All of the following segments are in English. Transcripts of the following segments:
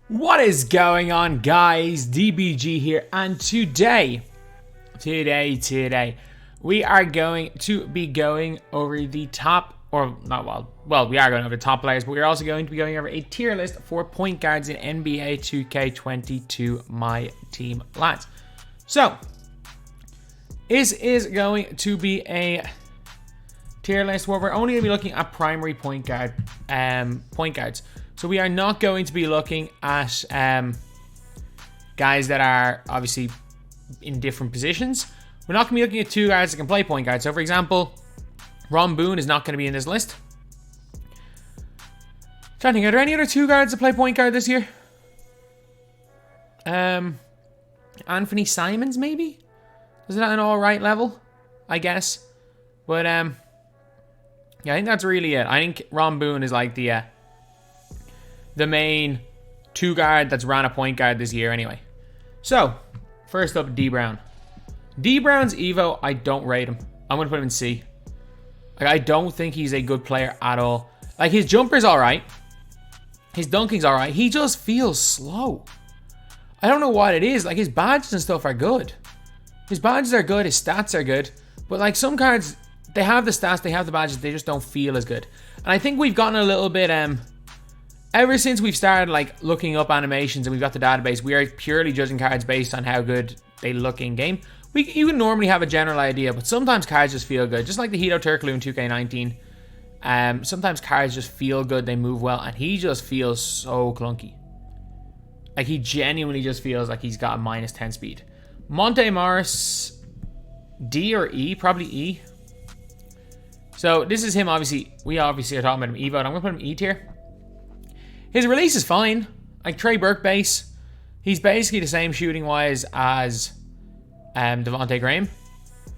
What is going on, guys? DBG here, and today we are going to be going over the top, or not well, we are going over the top players, but we're also going to be going over a tier list for point guards in NBA 2K22 MyTEAM lads. So this is going to be a tier list where we're only going to be looking at primary point guards. So we are not going to be looking at guys that are obviously in different positions. We're not going to be looking at two guys that can play point guard. So for example, Ron Boone is not going to be in this list. Trying to think, are there any other two guards that play point guard this year? Anthony Simons maybe? Is that an alright level? I guess. But yeah, I think that's really it. I think Ron Boone is like the main two guard that's ran a point guard this year anyway. So, first up, D Brown. D Brown's Evo, I don't rate him. I'm going to put him in C. Like, I don't think he's a good player at all. Like, his jumper's alright. His dunking's alright. He just feels slow. I don't know what it is. Like, his badges and stuff are good. His badges are good. His stats are good. But, like, some cards, they have the stats, they have the badges, they just don't feel as good. And I think we've gotten a little bit, ever since we've started like looking up animations and we've got the database, we are purely judging cards based on how good they look in game. You can normally have a general idea, but sometimes cards just feel good. Just like the Hito Turkoglu in 2K19. Sometimes cards just feel good, they move well, and he just feels so clunky. Like, he genuinely just feels like he's got a minus 10 speed. Monte Morris, D or E? Probably E. So this is him, obviously. We obviously are talking about him Evo, and I'm going to put him E tier. His release is fine. Like Trey Burke base. He's basically the same shooting-wise as Devontae Graham.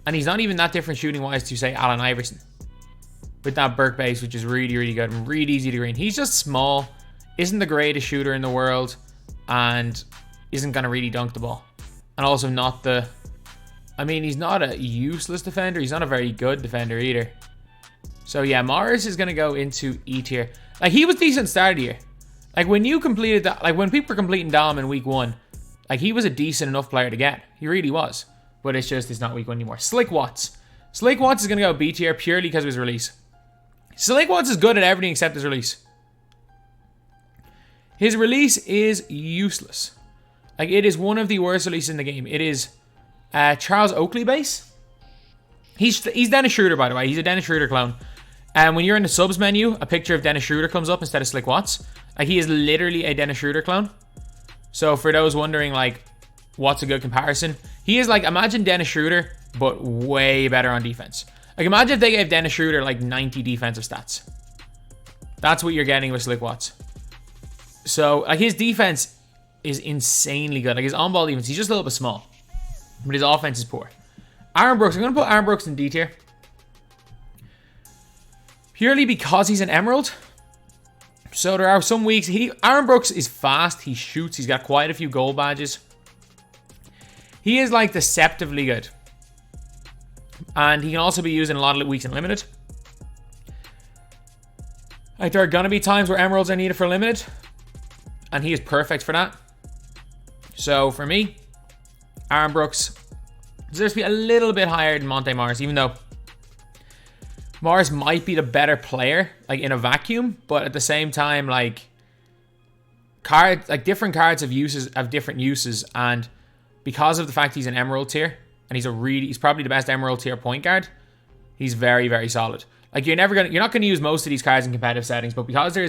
And he's not even that different shooting-wise to, say, Allen Iverson. With that Burke base, which is really, really good and really easy to green. He's just small. Isn't the greatest shooter in the world. And isn't going to really dunk the ball. And also not the... I mean, he's not a useless defender. He's not a very good defender either. So, yeah, Morris is going to go into E tier. Like, he was decent start of the year. Like, when you completed that, like, when people were completing Dom in week 1, like, he was a decent enough player to get. He really was. But it's not week 1 anymore. Slick Watts. Slick Watts is going to go B tier purely because of his release. Slick Watts is good at everything except his release. His release is useless. Like, it is one of the worst releases in the game. It is Charles Oakley base. He's Dennis Schroeder, by the way. He's a Dennis Schroeder clone. And when you're in the subs menu, a picture of Dennis Schroeder comes up instead of Slick Watts. Like, he is literally a Dennis Schroeder clone. So for those wondering, like, what's a good comparison? He is like, imagine Dennis Schroeder, but way better on defense. Like, imagine if they gave Dennis Schroeder, like, 90 defensive stats. That's what you're getting with Slick Watts. So, like, his defense is insanely good. Like, his on-ball defense, he's just a little bit small. But his offense is poor. Aaron Brooks, I'm going to put Aaron Brooks in D tier. Purely because he's an Emerald. So there are some weeks, Aaron Brooks is fast, he shoots, he's got quite a few gold badges. He is like deceptively good. And he can also be used in a lot of weeks in Limited. Like, there are going to be times where Emeralds are needed for Limited. And he is perfect for that. So for me, Aaron Brooks deserves to be a little bit higher than Monte Morris, even though Morris might be the better player, like, in a vacuum, but at the same time, like, different cards have different uses, and because of the fact he's an Emerald tier, and he's probably the best Emerald tier point guard, he's very, very solid. Like, you're not gonna use most of these cards in competitive settings, but because there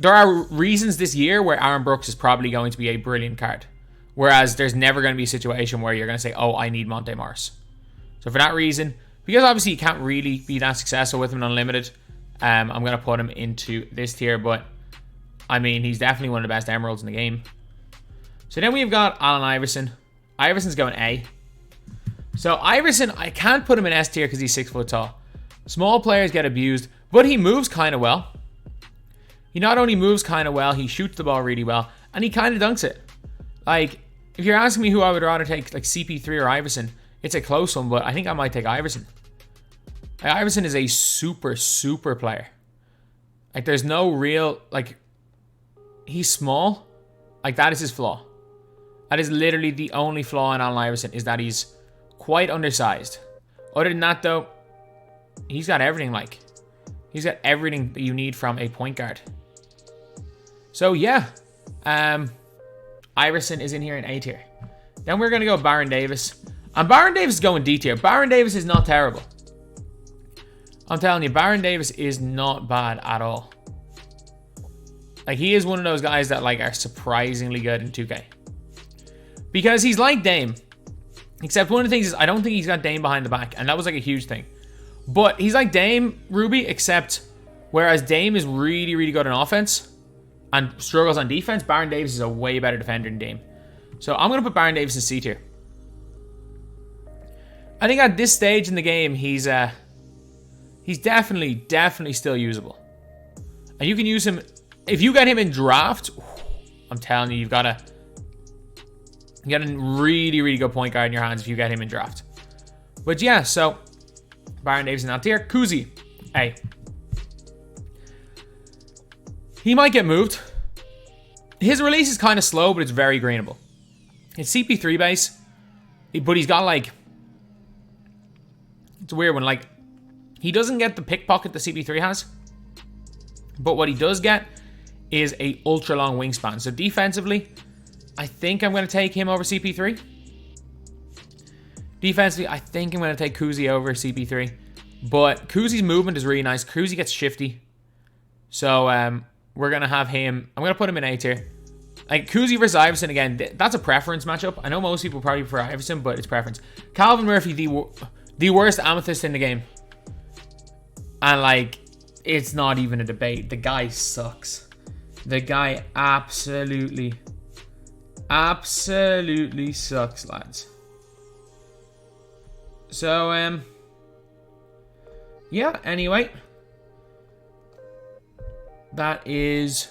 are reasons this year where Aaron Brooks is probably going to be a brilliant card, whereas there's never going to be a situation where you're going to say, oh, I need Monte Morris. So for that reason, because obviously you can't really be that successful with him in Unlimited, I'm going to put him into this tier. But, I mean, he's definitely one of the best Emeralds in the game. So then we've got Allen Iverson. Iverson's going A. So Iverson, I can't put him in S tier because he's 6 foot tall. Small players get abused, but he moves kind of well. He not only moves kind of well, he shoots the ball really well, and he kind of dunks it. Like, if you're asking me who I would rather take, like CP3 or Iverson, it's a close one, but I think I might take Iverson. Iverson is a super, super player. Like, there's no real, like, he's small. Like, that is his flaw. That is literally the only flaw in Allen Iverson, is that he's quite undersized. Other than that, though, he's got everything, like. He's got everything that you need from a point guard. So, yeah. Iverson is in here in A tier. Then we're going to go Baron Davis. And Baron Davis is going D tier. Baron Davis is not terrible. I'm telling you, Baron Davis is not bad at all. Like, he is one of those guys that, like, are surprisingly good in 2K. Because he's like Dame. Except one of the things is, I don't think he's got Dame behind the back. And that was, like, a huge thing. But he's like Dame, Ruby, except whereas Dame is really, really good on offense and struggles on defense, Baron Davis is a way better defender than Dame. So I'm going to put Baron Davis in C tier. I think at this stage in the game, he's definitely still usable. And you can use him, if you get him in draft, I'm telling you, you got a really, really good point guard in your hands if you get him in draft. But yeah, so Baron Davis in that tier. Kuzi, A. He might get moved. His release is kind of slow, but it's very greenable. It's CP3 base, but he's got like, it's a weird one. Like, he doesn't get the pickpocket that CP3 has, but what he does get is a ultra long wingspan. So defensively, I think I'm going to take him over CP3. Defensively, I think I'm going to take Kuzi over CP3. But Kuzi's movement is really nice. Kuzi gets shifty. So we're going to have him. I'm going to put him in A tier. Like, Kuzi versus Iverson, again, that's a preference matchup. I know most people probably prefer Iverson, but it's preference. Calvin Murphy, the worst amethyst in the game. And, like, it's not even a debate. The guy sucks. The guy absolutely sucks, lads. So, yeah, anyway. That is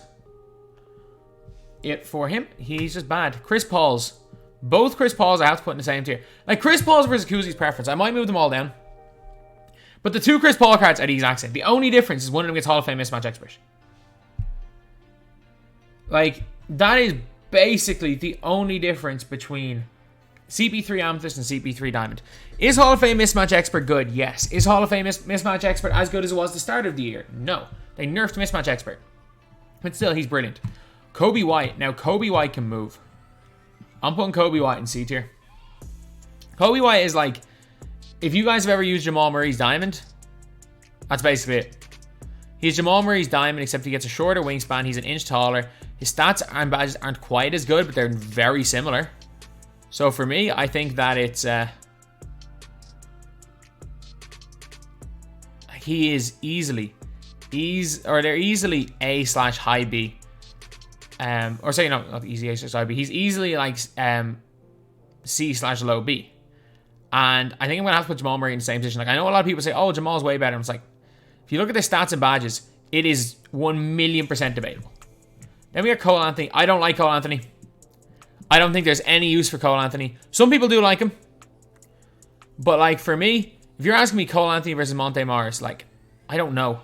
it for him. He's just bad. Chris Paul's. Both Chris Paul's I have to put in the same tier. Like, Chris Paul's versus Kuzi's preference. I might move them all down. But the two Chris Paul cards are the exact same. The only difference is one of them gets Hall of Fame mismatch expert. Like, that is basically the only difference between CP3 Amethyst and CP3 Diamond. Is Hall of Fame mismatch expert good? Yes. Is Hall of Fame mismatch expert as good as it was the start of the year? No. They nerfed mismatch expert. But still, he's brilliant. Kobe White. Now, Kobe White can move. I'm putting Kobe White in C tier. Kobe White is like, if you guys have ever used Jamal Murray's Diamond, that's basically it. He's Jamal Murray's Diamond, except he gets a shorter wingspan. He's an inch taller. His stats and badges aren't quite as good, but they're very similar. So for me, I think that it's he is easily A/high B. Or say, no, not easy A/high B. He's easily like C/low B. And I think I'm gonna have to put Jamal Murray in the same position. Like, I know a lot of people say, "Oh, Jamal's way better." I'm just like, if you look at the stats and badges, it is 1,000,000% debatable. Then we got Cole Anthony. I don't like Cole Anthony. I don't think there's any use for Cole Anthony. Some people do like him. But, like, for me, if you're asking me Cole Anthony versus Monte Morris, like, I don't know.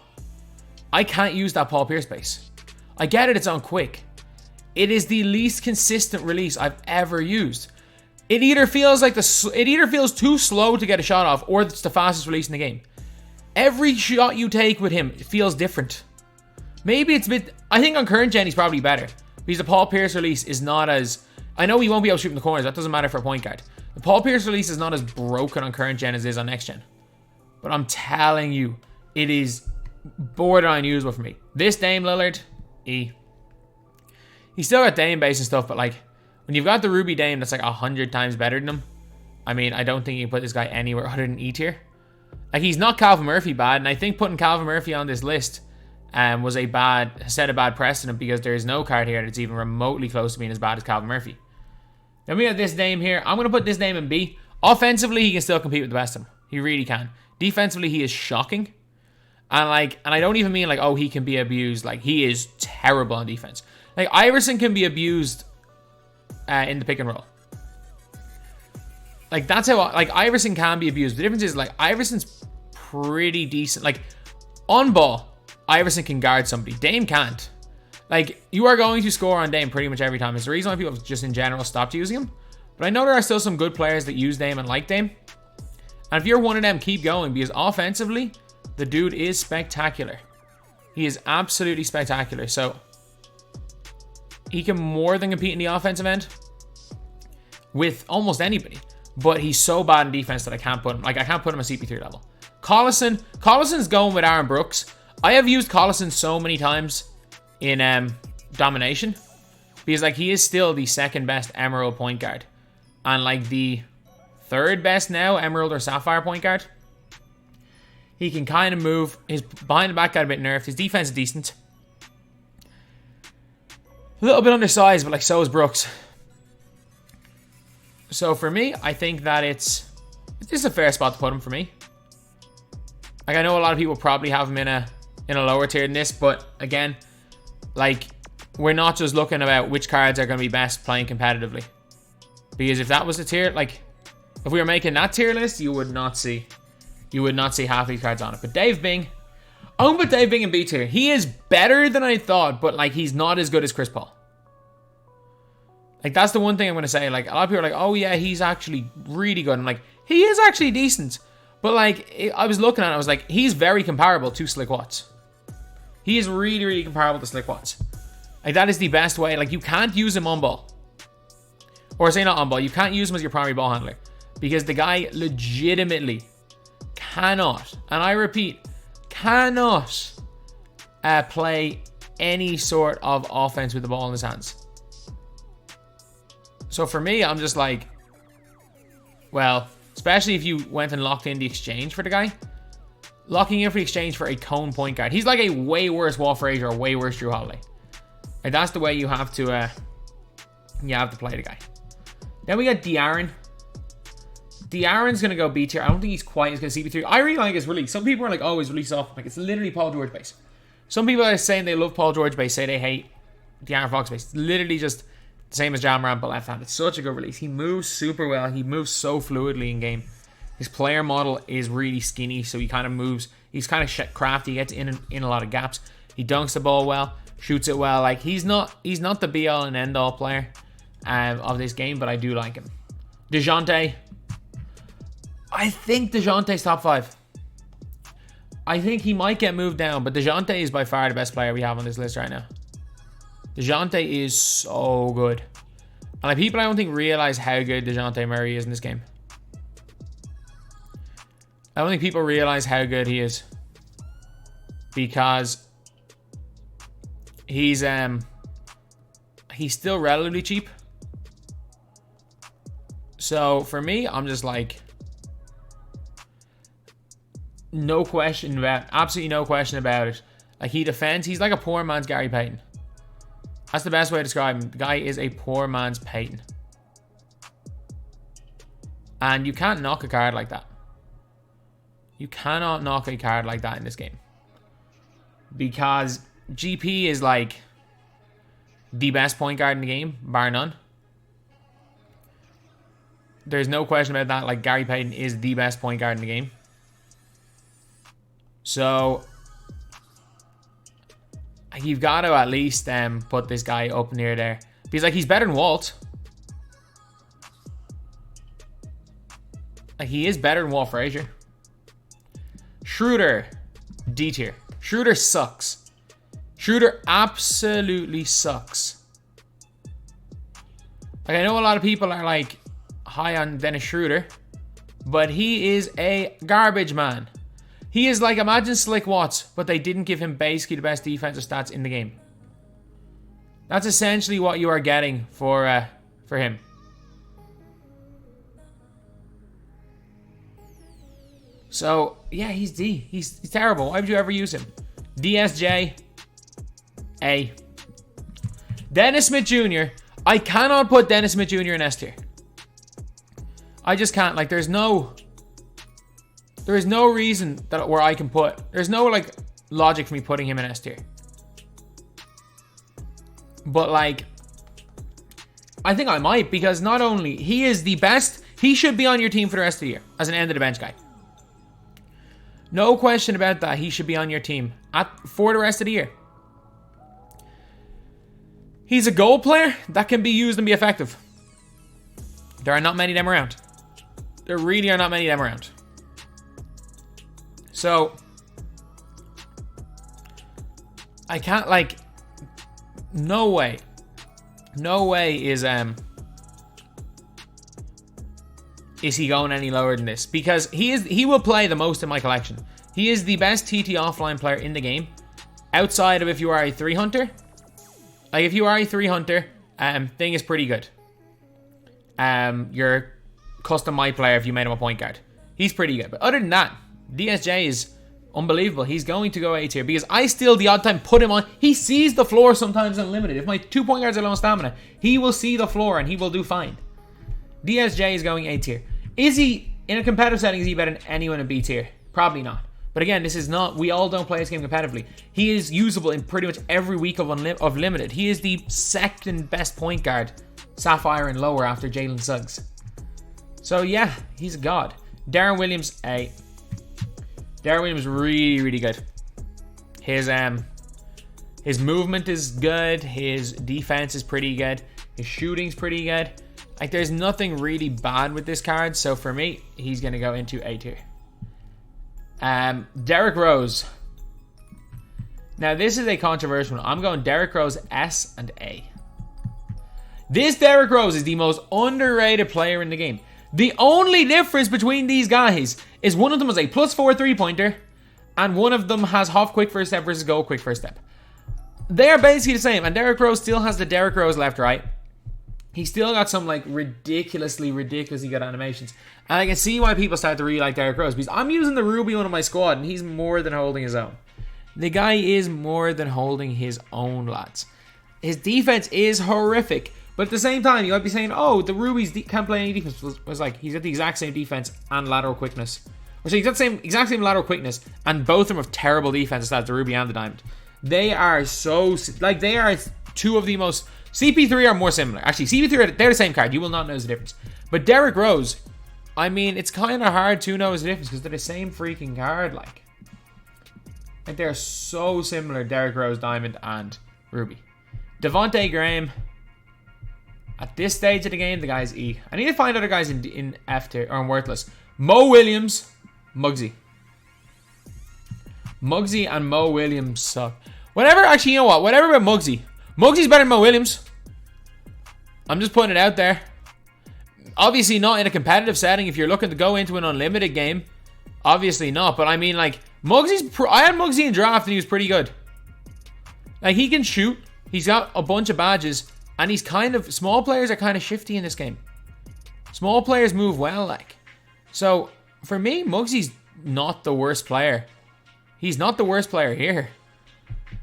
I can't use that Paul Pierce base. I get it, it's on quick. It is the least consistent release I've ever used. It either feels too slow to get a shot off, or it's the fastest release in the game. Every shot you take with him feels different. Maybe it's a bit... I think on current gen, he's probably better. Because the Paul Pierce release is not as... I know he won't be able to shoot in the corners. That doesn't matter for a point guard. The Paul Pierce release is not as broken on current gen as it is on next gen. But I'm telling you, it is borderline usable for me. This Dame Lillard, E. He's still got Dame base and stuff, but like, when you've got the Ruby Dame that's like 100 times better than him, I mean, I don't think you can put this guy anywhere other than E tier. Like, he's not Calvin Murphy bad, and I think putting Calvin Murphy on this list was set a bad precedent, because there is no card here that's even remotely close to being as bad as Calvin Murphy. Then we have this Dame here. I'm going to put this Dame in B. Offensively, he can still compete with the best of them. He really can. Defensively, he is shocking. And I don't even mean like, oh, he can be abused. Like, he is terrible on defense. Like, Iverson can be abused in the pick and roll. Like, that's how, like, Iverson can be abused. The difference is, like, Iverson's pretty decent. Like, on ball, Iverson can guard somebody. Dame can't. Like, you are going to score on Dame pretty much every time. It's the reason why people just in general stopped using him. But I know there are still some good players that use Dame and like Dame. And if you're one of them, keep going. Because offensively, the dude is spectacular. He is absolutely spectacular. So, he can more than compete in the offensive end with almost anybody. But he's so bad in defense that I can't put him. Like, I can't put him at CP3 level. Collison's going with Aaron Brooks. I have used Collison so many times in domination. Because, like, he is still the second best Emerald point guard. And, like, the third best now, Emerald or Sapphire point guard. He can kind of move. His behind the back got a bit nerfed. His defense is decent. A little bit undersized, but, like, so is Brooks. So, for me, I think that it's a fair spot to put him for me. Like, I know a lot of people probably have him in a lower tier than this, but, again, like, we're not just looking about which cards are going to be best playing competitively. Because if that was the tier, like, if we were making that tier list, you would not see half these cards on it. But Dave Bing, I'm going to put Dave Bing in B tier. He is better than I thought, but, like, he's not as good as Chris Paul. Like, that's the one thing I'm going to say. Like, a lot of people are like, oh, yeah, he's actually really good. I'm like, he is actually decent. But, like, I was looking at it, I was like, he's very comparable to Slick Watts. He is really, really comparable to Slick Watts. Like, that is the best way. Like, you can't use him on ball. Or say not on ball. You can't use him as your primary ball handler. Because the guy legitimately cannot, and I repeat, cannot play any sort of offense with the ball in his hands. So for me, I'm just like, well, especially if you went and locked in the exchange for the guy. Locking in for the exchange for a cone point guard. He's like a way worse Walt Frazier or way worse Drew Holiday. Like, that's the way you have to play the guy. Then we got De'Aaron. De'Aaron's going to go B tier. I don't think he's quite as good as CP3. I really like his release. Some people are like, oh, his release off. Like, it's literally Paul George base. Some people are saying they love Paul George base, say they hate De'Aaron Fox base. It's literally just the same as Ja Morant, but left hand. It's such a good release. He moves super well. He moves so fluidly in game. His player model is really skinny, so he kind of moves. He's kind of crafty. He gets in a lot of gaps. He dunks the ball well, shoots it well. Like, he's not the be all and end all player of this game, but I do like him. DeJounte. I think DeJounte's top 5. I think he might get moved down, but DeJounte is by far the best player we have on this list right now. DeJounte is so good. And like, people I don't think realize how good DeJounte Murray is in this game. I don't think people realize how good he is. Because he's still relatively cheap. So for me, I'm just like, absolutely no question about it. Like, he defends. He's like a poor man's Gary Payton. That's the best way to describe him. The guy is a poor man's Payton. And you can't knock a card like that. You cannot knock a card like that in this game. Because GP is like the best point guard in the game, bar none. There's no question about that. Like, Gary Payton is the best point guard in the game. So you've got to at least put this guy up near there. Because, like, he's better than Walt. Like, he is better than Walt Frazier. Schroeder, D tier. Schroeder sucks. Schroeder absolutely sucks. Like, I know a lot of people are, like, high on Dennis Schroeder, but he is a garbage man. He is like, imagine Slick Watts, but they didn't give him basically the best defensive stats in the game. That's essentially what you are getting for him. So, yeah, he's D. He's terrible. Why would you ever use him? DSJ, A. Dennis Smith Jr. I cannot put Dennis Smith Jr. in S tier. I just can't. Like, there is no reason that where I can put. There's no, like, logic for me putting him in S tier. But, like, I think I might, because not only he is the best, he should be on your team for the rest of the year as an end of the bench guy. No question about that. He should be on your team for the rest of the year. He's a goal player that can be used and be effective. There are not many of them around. There really are not many of them around. So, I can't, like, no way. No way is he going any lower than this, because he will play the most in my collection. He is the best TT offline player in the game, outside of if you are a 3 hunter. Like, if you are a 3 hunter, thing is pretty good. Your custom my player, if you made him a point guard, he's pretty good. But other than that, DSJ is unbelievable. He's going to go A tier because I still the odd time put him on. He sees the floor sometimes unlimited. If my 2 point guards are low on stamina, he will see the floor and he will do fine. DSJ is going A tier. Is he, in a competitive setting, is he better than anyone in B tier? Probably not. But again, this is not, we all don't play this game competitively. He is usable in pretty much every week of limited. He is the second best point guard, Sapphire and lower, after Jalen Suggs. So yeah, he's a god. Darren Williams, A. Darren Williams really, really good. His movement is good. His defense is pretty good. His shooting's pretty good. Like, there's nothing really bad with this card. So for me, he's gonna go into A tier. Derrick Rose. Now this is a controversial one. I'm going Derrick Rose S and A. This Derrick Rose is the most underrated player in the game. The only difference between these guys is one of them is a +4 3-pointer and one of them has half quick first step versus goal quick first step. They are basically the same, and Derrick Rose still has the Derrick Rose left right. He still got some like ridiculously good animations. And I can see why people start to really like Derrick Rose, because I'm using the Ruby one on my squad and he's more than holding his own. The guy is more than holding his own, lads. His defense is horrific. But at the same time, you might be saying, oh, the Rubies can't play any defense. Was like, he's got the exact same defense and lateral quickness. Or so he's got the exact same lateral quickness, and both of them have terrible defense as the Ruby and the Diamond. They are so, like, they are two of the most, CP3 are more similar. Actually, CP3, they're the same card. You will not know the difference. But Derrick Rose, I mean, it's kind of hard to know the difference because they're the same freaking card, like they're so similar, Derrick Rose, Diamond, and Ruby. Devontae Graham, at this stage of the game, the guy's E. I need to find other guys in F tier, or in worthless. Mo Williams, Muggsy. Muggsy and Mo Williams suck. Whatever, actually, you know what? Whatever about Muggsy. Muggsy's better than Mo Williams. I'm just putting it out there. Obviously not in a competitive setting. If you're looking to go into an unlimited game, obviously not. But I mean, like, I had Muggsy in draft and he was pretty good. Like, he can shoot. He's got a bunch of badges. And he's kind of, small players are kind of shifty in this game. Small players move well, like. So, for me, Muggsy's not the worst player. He's not the worst player here.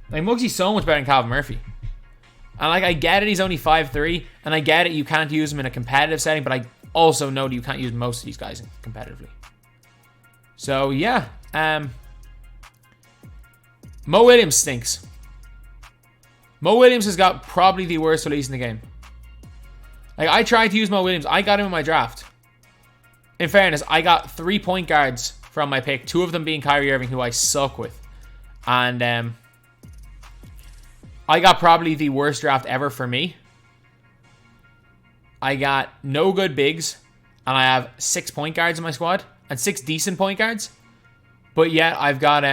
Like, Muggsy's so much better than Calvin Murphy. And, like, I get it, he's only 5'3", and I get it, you can't use him in a competitive setting, but I also know that you can't use most of these guys competitively. So, yeah. Mo Williams stinks. Mo Williams has got probably the worst release in the game. Like, I tried to use Mo Williams. I got him in my draft. In fairness, I got 3 point guards from my pick. 2 of them being Kyrie Irving, who I suck with. And I got probably the worst draft ever for me. I got no good bigs. And I have 6 point guards in my squad. And 6 decent point guards. But yet, I've got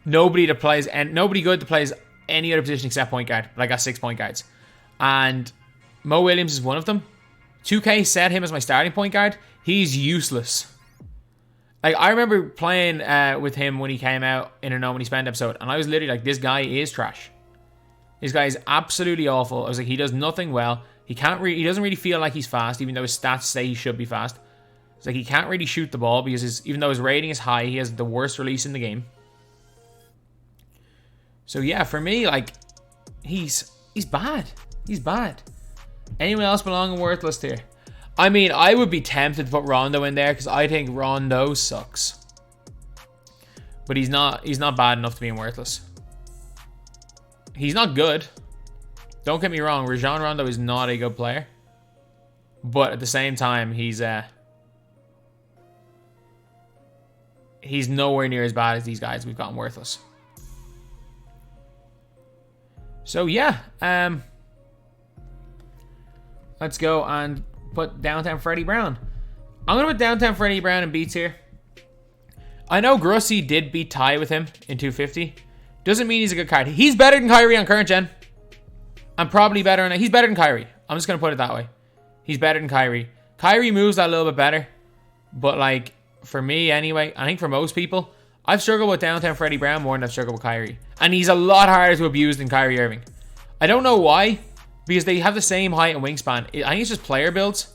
nobody that plays, and nobody good that plays any other position except point guard. But I got 6 point guards. And Mo Williams is one of them. 2K set him as my starting point guard. He's useless. Like, I remember playing with him when he came out in a No Money Spend episode. And I was literally like, this guy is trash. This guy is absolutely awful. I was like, he does nothing well. He doesn't really feel like he's fast, even though his stats say he should be fast. It's like, he can't really shoot the ball because even though his rating is high, he has the worst release in the game. So yeah, for me, like, he's bad. He's bad. Anyone else belong in worthless tier? I mean, I would be tempted to put Rondo in there because I think Rondo sucks. But he's not bad enough to be in worthless. He's not good. Don't get me wrong, Rajon Rondo is not a good player. But at the same time, he's nowhere near as bad as these guys we've gotten worthless. So yeah, let's go and put Downtown Freddie Brown. I'm going to put Downtown Freddie Brown in B tier. I know Grussy did beat Ty with him in 250. Doesn't mean he's a good card. He's better than Kyrie on current gen. I'm probably better on it. He's better than Kyrie. I'm just going to put it that way. He's better than Kyrie. Kyrie moves that a little bit better. But like, for me anyway, I think for most people, I've struggled with Downtown Freddie Brown more than I've struggled with Kyrie. And he's a lot harder to abuse than Kyrie Irving. I don't know why. Because they have the same height and wingspan. I think it's just player builds.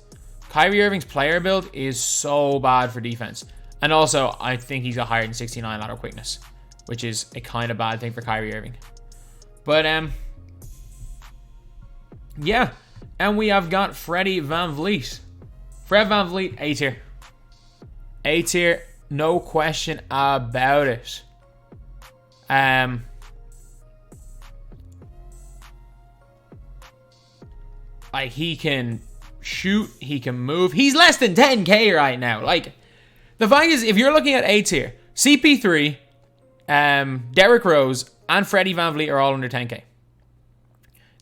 Kyrie Irving's player build is so bad for defense. And also, I think he's got higher than 69 lateral quickness, which is a kind of bad thing for Kyrie Irving. But, yeah. And we have got Freddie VanVleet. Fred VanVleet, A tier. A tier, no question about it. Like, he can shoot, he can move. He's less than 10k right now. Like, the fact is, if you're looking at A tier, CP3, Derrick Rose, and Freddie VanVleet are all under 10k.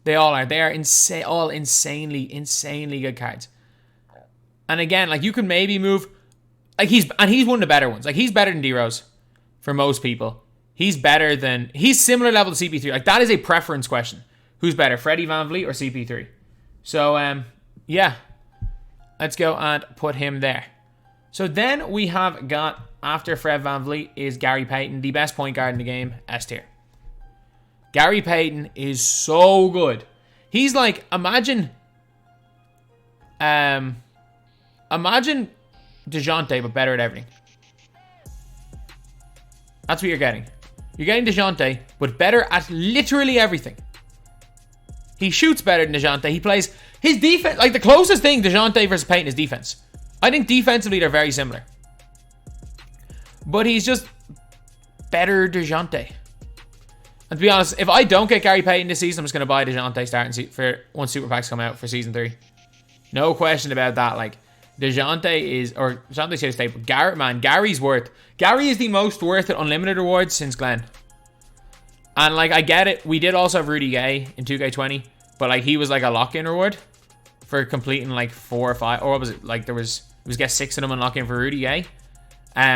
They all are. They are all insanely good cards. And again, like, you can maybe move, like, he's one of the better ones. Like, he's better than D-Rose for most people. He's similar level to CP3. Like, that is a preference question. Who's better, Freddie VanVleet or CP3? So, yeah. Let's go and put him there. So then we have got, after Fred VanVleet, is Gary Payton, the best point guard in the game, S tier. Gary Payton is so good. He's like, imagine DeJounte, but better at everything. That's what you're getting. You're getting DeJounte, but better at literally everything. He shoots better than DeJounte. He plays his defense. Like, the closest thing DeJounte versus Payton is defense. I think defensively they're very similar. But he's just better DeJounte. And to be honest, if I don't get Gary Payton this season, I'm just going to buy DeJounte starting for once Super Packs come out for Season 3. No question about that. Like, DeJounte is, or DeJounte's here to stay, but Gary is the most worth it Unlimited rewards since Glenn. And, like, I get it. We did also have Rudy Gay in 2K20, but, like, he was, like, a lock-in reward for completing, like, 4 or 5, or what was it? Like, it was get 6 of them and lock-in for Rudy Gay.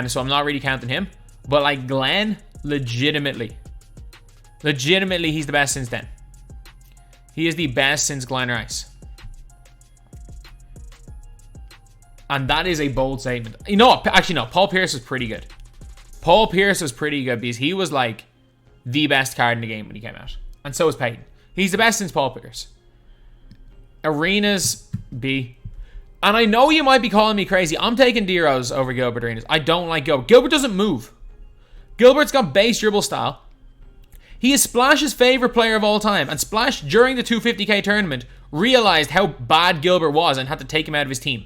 So I'm not really counting him. But, like, Glenn, legitimately, he's the best since then. He is the best since Glenn Rice. And that is a bold statement. You know what? Actually, no. Paul Pierce was pretty good. Paul Pierce was pretty good because he was, like, the best card in the game when he came out. And so is Payton. He's the best since Paul Pierce. Arenas, B. And I know you might be calling me crazy. I'm taking D-Rose over Gilbert Arenas. I don't like Gilbert. Gilbert doesn't move. Gilbert's got base dribble style. He is Splash's favorite player of all time. And Splash, during the 250k tournament, realized how bad Gilbert was and had to take him out of his team.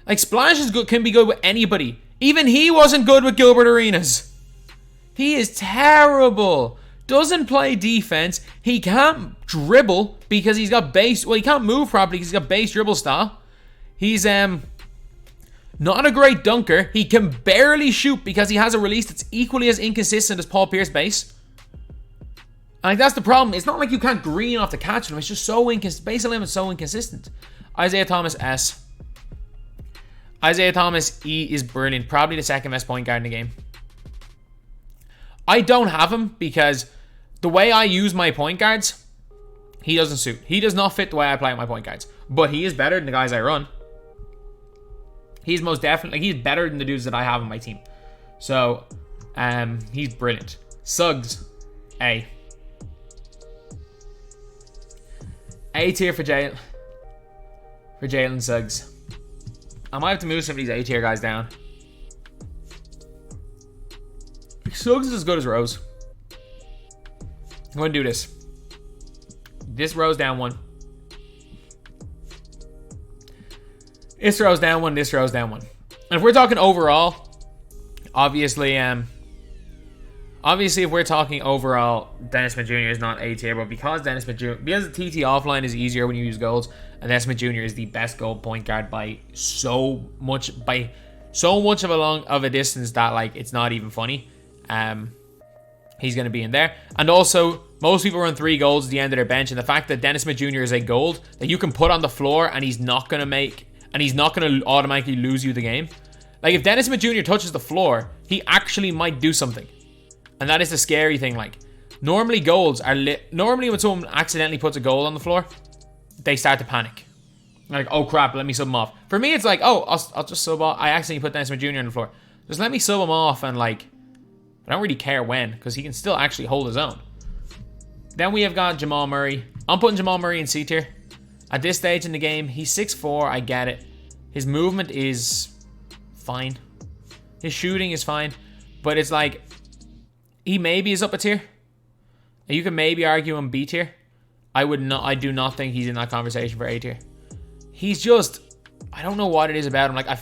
Like, Splash is good, can be good with anybody. Even he wasn't good with Gilbert Arenas. He is terrible. Doesn't play defense. He can't dribble because he's got base... Well, he can't move properly because he's got base dribble style. He's not a great dunker. He can barely shoot because he has a release that's equally as inconsistent as Paul Pierce base. And, like, that's the problem. It's not like you can't green off the catch him. It's just so inconsistent. Base of limit is so inconsistent. Isaiah Thomas, S. Isaiah Thomas, E, is brilliant. Probably the second best point guard in the game. I don't have him because the way I use my point guards, he doesn't suit. He does not fit the way I play with my point guards. But he is better than the guys I run. He's most definitely... He's better than the dudes that I have on my team. So, he's brilliant. Suggs, A. A tier for Jalen Suggs. I might have to move some of these A tier guys down. Suggs is as good as Rose. I'm going to do this. This Rose down one. This Rose down one. This Rose down one. And if we're talking overall, obviously, if we're talking overall, Dennis Smith Jr. is not A tier, but because the TT offline is easier when you use golds, and Dennis Smith Jr. is the best gold point guard by so much of a distance that, like, it's not even funny. He's going to be in there. And also, most people run 3 golds at the end of their bench. And the fact that Dennis Smith Jr. is a gold that you can put on the floor and he's not going to make... And he's not going to automatically lose you the game. Like, if Dennis Smith Jr. touches the floor, he actually might do something. And that is the scary thing. Like, normally golds are lit. Normally when someone accidentally puts a gold on the floor, they start to panic. Like, oh crap, let me sub him off. For me, it's like, oh, I'll just sub off. I accidentally put Dennis Smith Jr. on the floor. Just let me sub him off and like... I don't really care when, because he can still actually hold his own. Then we have got Jamal Murray. I'm putting Jamal Murray in C tier. At this stage in the game, he's 6'4", I get it. His movement is fine. His shooting is fine. But it's like, he maybe is up a tier. You can maybe argue him B tier. I do not think he's in that conversation for A tier. He's just, I don't know what it is about him. Like, I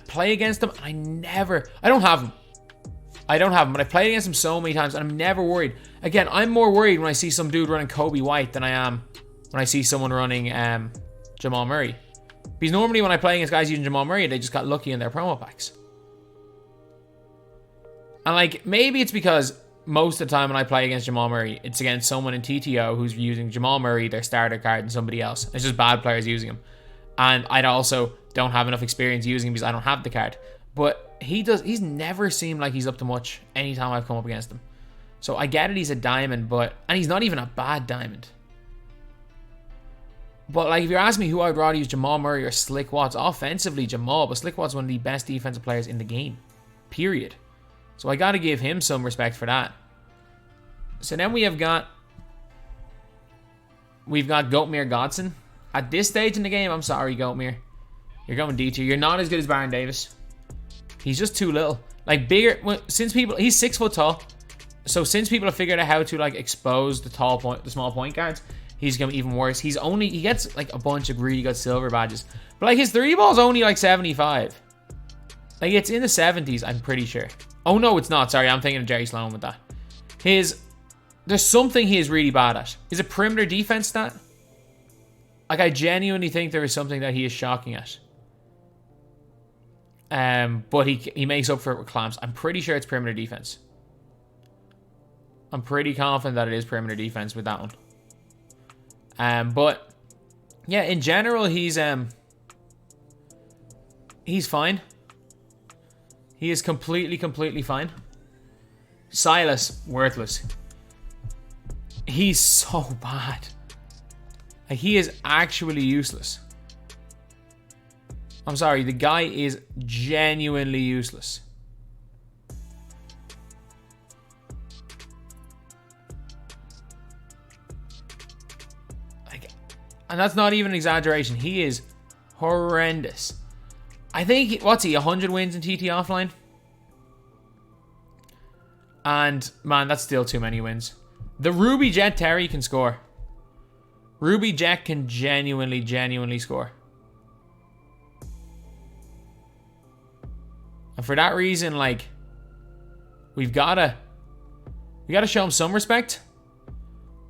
play against him, and I don't have him. But I played against him so many times, and I'm never worried. Again, I'm more worried when I see some dude running Kobe White than I am when I see someone running Jamal Murray. Because normally when I play against guys using Jamal Murray, they just got lucky in their promo packs. And like, maybe it's because most of the time when I play against Jamal Murray, it's against someone in TTO who's using Jamal Murray, their starter card, and somebody else. It's just bad players using him. And I also don't have enough experience using him because I don't have the card. But he's never seemed like he's up to much anytime I've come up against him. So I get it, he's a diamond, and he's not even a bad diamond. But like, if you're asking me who I'd rather use, Jamal Murray or Slick Watts, offensively Jamal, but Slick Watts is one of the best defensive players in the game. Period. So I got to give him some respect for that. So then we've got Goatmere Godson. At this stage in the game, I'm sorry, Goatmere. You're going D tier. You're not as good as Baron Davis. He's just too little. Like, bigger, he's 6 foot tall. So since people have figured out how to like expose the small point guards, he's going to be even worse. He gets like a bunch of really good silver badges. But like, his 3 ball's only like 75. Like, it's in the 70s, I'm pretty sure. Oh no, it's not. Sorry, I'm thinking of Jerry Sloan with that. There's something he is really bad at. Is a perimeter defense stat? Like, I genuinely think there is something that he is shocking at. But he makes up for it with clamps. I'm pretty sure it's perimeter defense. I'm pretty confident that it is perimeter defense with that one. But yeah, in general, he's fine. He is completely fine. Silas, worthless. He's so bad. Like, he is actually useless. I'm sorry, the guy is genuinely useless. Like, and that's not even an exaggeration. He is horrendous. I think, what's he, 100 wins in TT offline? And, man, that's still too many wins. The Ruby Jet Terry can score. Ruby Jet can genuinely score. And for that reason, like, we gotta show him some respect.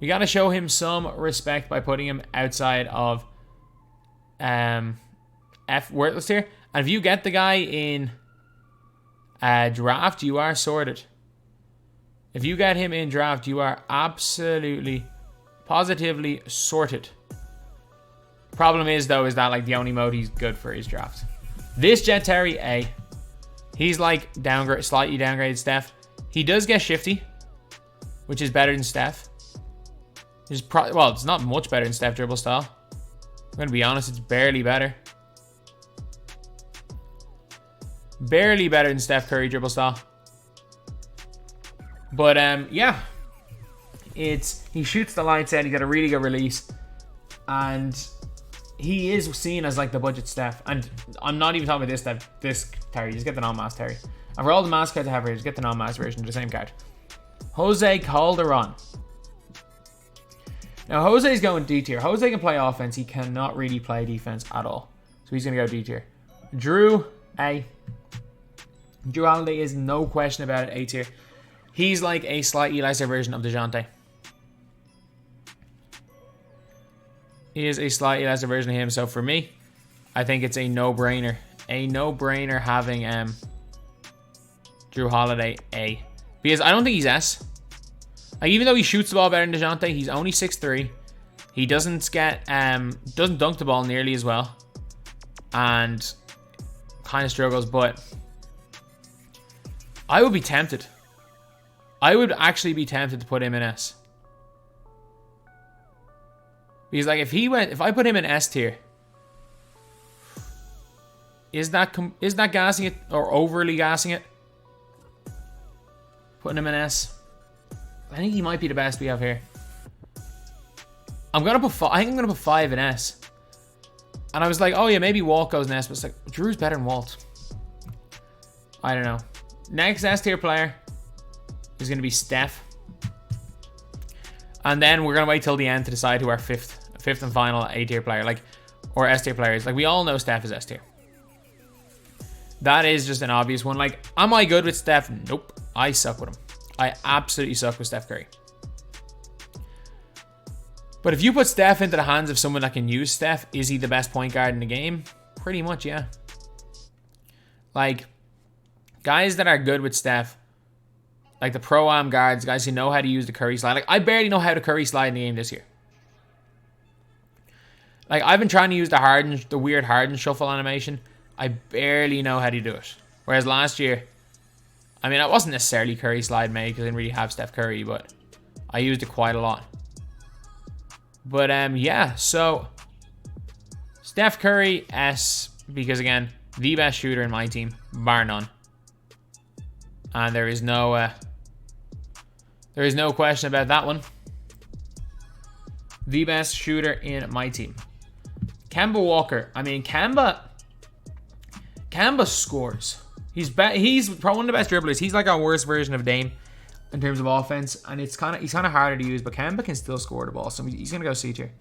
We gotta show him some respect by putting him outside of F worthless tier. And if you get the guy in draft, you are sorted. If you get him in draft, you are absolutely, positively sorted. Problem is, though, is that like the only mode he's good for is draft. This Jet Terry, A. He's like slightly downgraded Steph. He does get shifty, which is better than Steph. It's not much better than Steph dribble style. I'm going to be honest, it's barely better. Barely better than Steph Curry dribble style. But yeah. He shoots the lights out, he got a really good release. And he is seen as like the budget Steph. And I'm not even talking about this Terry. Just get the non-mask Terry. And for all the mask cards I have here, just get the non-mask version of the same card. Jose Calderon. Now Jose's going D tier. Jose can play offense. He cannot really play defense at all. So he's going to go D tier. Drew, A. Drew Holiday is no question about it, A tier. He's like a slightly lesser version of DeJounte. He is a slightly lesser version of him. So for me, I think it's a no-brainer. A no-brainer having Drew Holiday A. Because I don't think he's S. Like, even though he shoots the ball better than DeJounte, he's only 6'3". He doesn't dunk the ball nearly as well. And kind of struggles, but I would be tempted. I would actually be tempted to put him in S. Because, like, if I put him in S tier, is that gassing it or overly gassing it? Putting him in S. I think he might be the best we have here. I think I'm gonna put 5 in S. And I was like, oh yeah, maybe Walt goes in S, but it's like, Drew's better than Walt. I don't know. Next S tier player is gonna be Steph. And then we're gonna wait till the end to decide who our fifth and final A tier player, like, or S tier player is. Like, we all know Steph is S tier. That is just an obvious one. Like, am I good with Steph? Nope. I suck with him. I absolutely suck with Steph Curry. But if you put Steph into the hands of someone that can use Steph, is he the best point guard in the game? Pretty much, yeah. Like, guys that are good with Steph, like the Pro-Am guards, guys who know how to use the Curry slide. Like, I barely know how to Curry slide in the game this year. Like, I've been trying to use the weird Harden shuffle animation. I barely know how to do it. Whereas last year, I mean, I wasn't necessarily Curry slide made because I didn't really have Steph Curry, but I used it quite a lot. But, yeah, so Steph Curry, S, because, again, the best shooter in my team, bar none. And there is no question about that one. The best shooter in my team. Kemba Walker. I mean, Kemba scores. He's probably one of the best dribblers. He's like our worst version of Dame in terms of offense, and he's kind of harder to use, but Kemba can still score the ball, so he's gonna go C tier.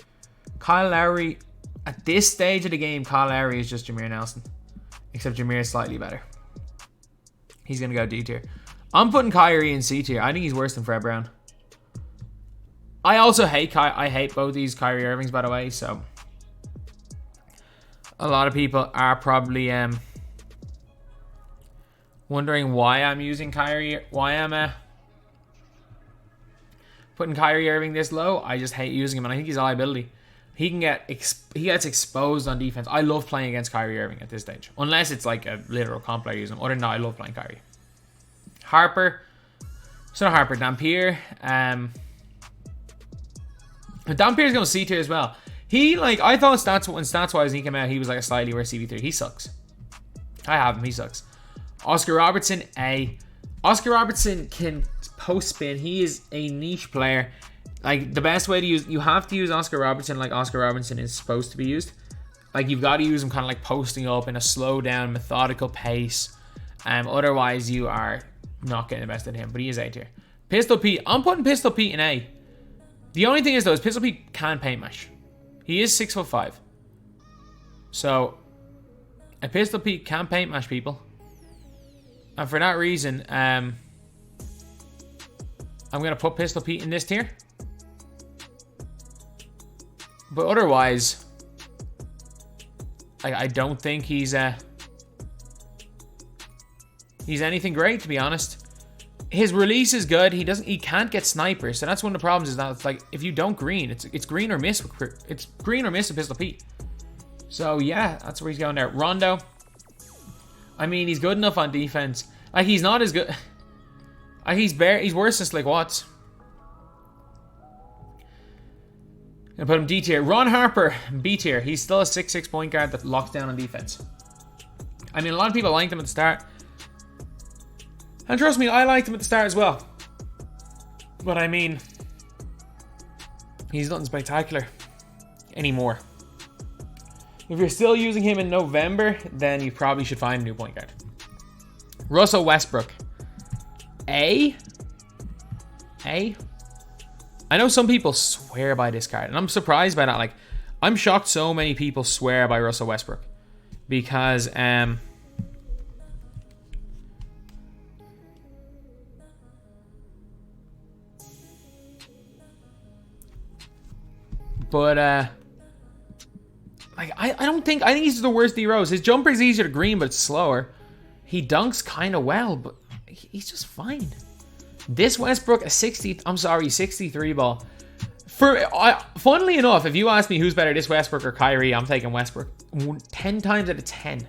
Kyle Lowry, at this stage of the game, Kyle Lowry is just Jameer Nelson, except Jameer is slightly better. He's gonna go D tier. I'm putting Kyrie in C tier. I think he's worse than Fred Brown. I also hate I hate both these Kyrie Irvings, by the way, so a lot of people are probably wondering why I'm using Kyrie, why I'm putting Kyrie Irving this low. I just hate using him, and I think he's a liability. He gets exposed on defense. I love playing against Kyrie Irving at this stage, unless it's like a literal comp player using him. Other than that, I love playing Kyrie. Harper, it's not Harper, Dampier. Dampier's going C tier as well. He, like, I thought stats-wise, when he came out, he was like a slightly worse CB3. He sucks. I have him. He sucks. Oscar Robertson, A. Oscar Robertson can post spin. He is a niche player. Like, the best way to use, you have to use Oscar Robertson like Oscar Robertson is supposed to be used. Like, you've got to use him kind of like posting up in a slow down, methodical pace. Otherwise, you are not getting the best of him. But he is A tier. Pistol Pete. I'm putting Pistol Pete in A. The only thing is, though, is Pistol Pete can paint mash. He is 6'5". So, a Pistol Pete can paint mash people. And for that reason, I'm going to put Pistol Pete in this tier. But otherwise, I don't think he's anything great, to be honest. His release is good. He can't get snipers, so that's one of the problems. Is that it's like if you don't green, it's green or miss. It's green or miss with Pistol Pete. So yeah, that's where he's going there. Rondo. I mean, he's good enough on defense. Like, he's not as good. Like, he's worse than Slick Watts. Gonna put him D tier. Ron Harper, B tier. He's still a 6'6" point guard that locks down on defense. I mean, a lot of people liked him at the start. And trust me, I liked him at the start as well. But I mean, he's nothing spectacular anymore. If you're still using him in November, then you probably should find a new point guard. Russell Westbrook. A? I know some people swear by this card, and I'm surprised by that. Like, I'm shocked so many people swear by Russell Westbrook. Because, like, I think he's the worst D-Rose. His jumper is easier to green, but it's slower. He dunks kind of well, but he's just fine. This Westbrook, a 63 ball. Funnily enough, if you ask me who's better, this Westbrook or Kyrie, I'm taking Westbrook 10 times out of 10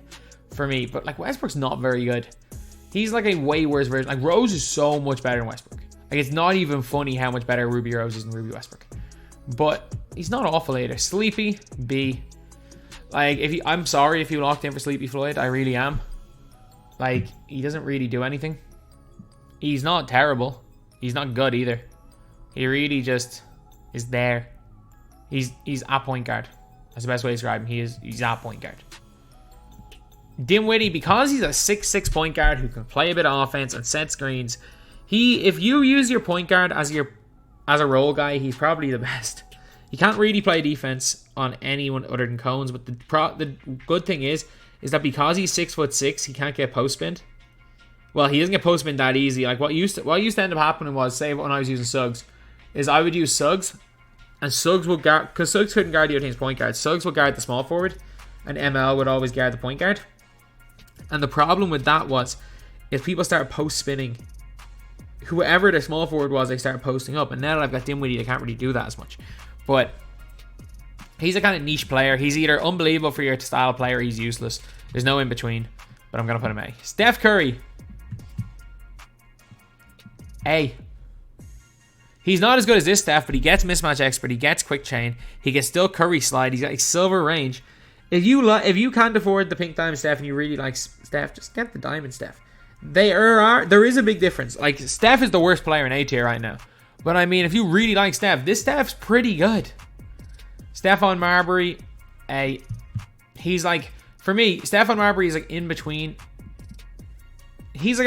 for me. But like Westbrook's not very good. He's like a way worse version. Like Rose is so much better than Westbrook. Like it's not even funny how much better Ruby Rose is than Ruby Westbrook. But he's not awful either. Sleepy B. Like I'm sorry if you locked in for Sleepy Floyd. I really am. Like he doesn't really do anything. He's not terrible. He's not good either. He really just is there. He's a point guard. That's the best way to describe him. He's a point guard. Dinwiddie, because he's a 6'6" point guard who can play a bit of offense and set screens, if you use your point guard as a role guy, he's probably the best. He can't really play defense on anyone other than Cones, but the good thing is that because he's 6'6", he can't get post spin. Well, he doesn't get post spin that easy. Like what used to end up happening was, say when I was using Suggs, is I would use Suggs, and Suggs would guard, because Suggs couldn't guard the other team's point guard. Suggs would guard the small forward, and ML would always guard the point guard. And the problem with that was, if people started post spinning, whoever the small forward was, they started posting up. And now that I've got Dinwiddie, they can't really do that as much. But he's a kind of niche player. He's either unbelievable for your style player, or he's useless. There's no in between. But I'm gonna put him A. Steph Curry. A. He's not as good as this Steph, but he gets mismatch expert. He gets quick chain. He gets still Curry slide. He's got like silver range. If you can't afford the pink diamond Steph and you really like Steph, just get the diamond Steph. There is a big difference. Like Steph is the worst player in A tier right now. But I mean, if you really like Steph, this Steph's pretty good. Stephon Marbury, A. He's like, for me, Stephon Marbury is like in between. He's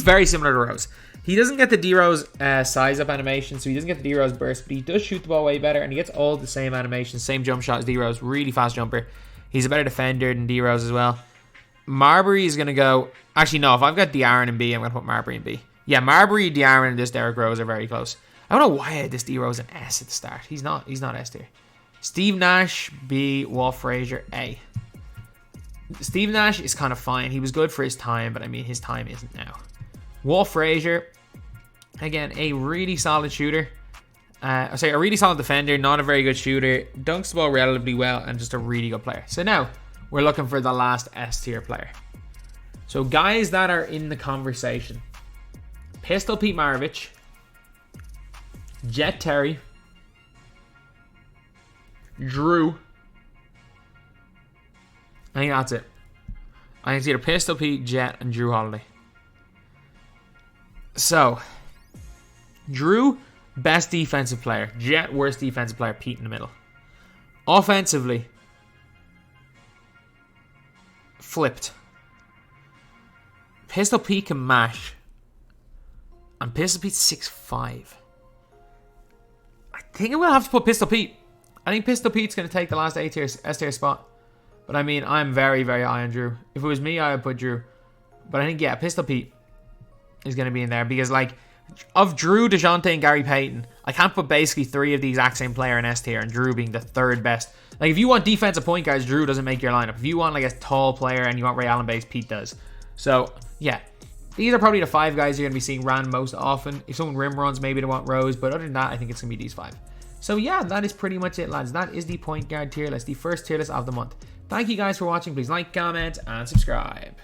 very similar to Rose. He doesn't get the D-Rose size up animation, so he doesn't get the D-Rose burst, but he does shoot the ball way better, and he gets all the same animations, same jump shot as D-Rose, really fast jumper. He's a better defender than D-Rose as well. Marbury is going to go... Actually, no, if I've got De'Aaron in B, I'm going to put Marbury in B. Yeah, Marbury, De'Aaron, and this Derrick Rose are very close. I don't know why I had this D-Rose in S at the start. He's not S tier. Steve Nash, B. Walt Frazier, A. Steve Nash is kind of fine. He was good for his time, but I mean, his time isn't now. Walt Frazier... Again, a really solid shooter. A really solid defender, not a very good shooter. Dunks the ball relatively well, and just a really good player. So now, we're looking for the last S tier player. So guys that are in the conversation. Pistol Pete Maravich. Jet Terry. Drew. I think that's it. I think it's either Pistol Pete, Jet, and Drew Holiday. So... Drew, best defensive player. Jet, worst defensive player. Pete in the middle. Offensively, flipped. Pistol Pete can mash. And Pistol Pete's 6'5". I think I will have to put Pistol Pete. I think Pistol Pete's going to take the last S tier spot. But I mean, I'm very, very high on Drew. If it was me, I would put Drew. But I think, yeah, Pistol Pete is going to be in there. Because, like, of Drew, DeJounte, and Gary Payton, I can't put basically three of the exact same player in S tier, and Drew being the third best. Like, if you want defensive point guards, Drew doesn't make your lineup. If you want, like, a tall player and you want Ray Allen based, Pete does. So, yeah. These are probably the 5 guys you're going to be seeing ran most often. If someone rim runs, maybe they want Rose, but other than that, I think it's going to be these 5. So, yeah, that is pretty much it, lads. That is the point guard tier list, the first tier list of the month. Thank you guys for watching. Please like, comment, and subscribe.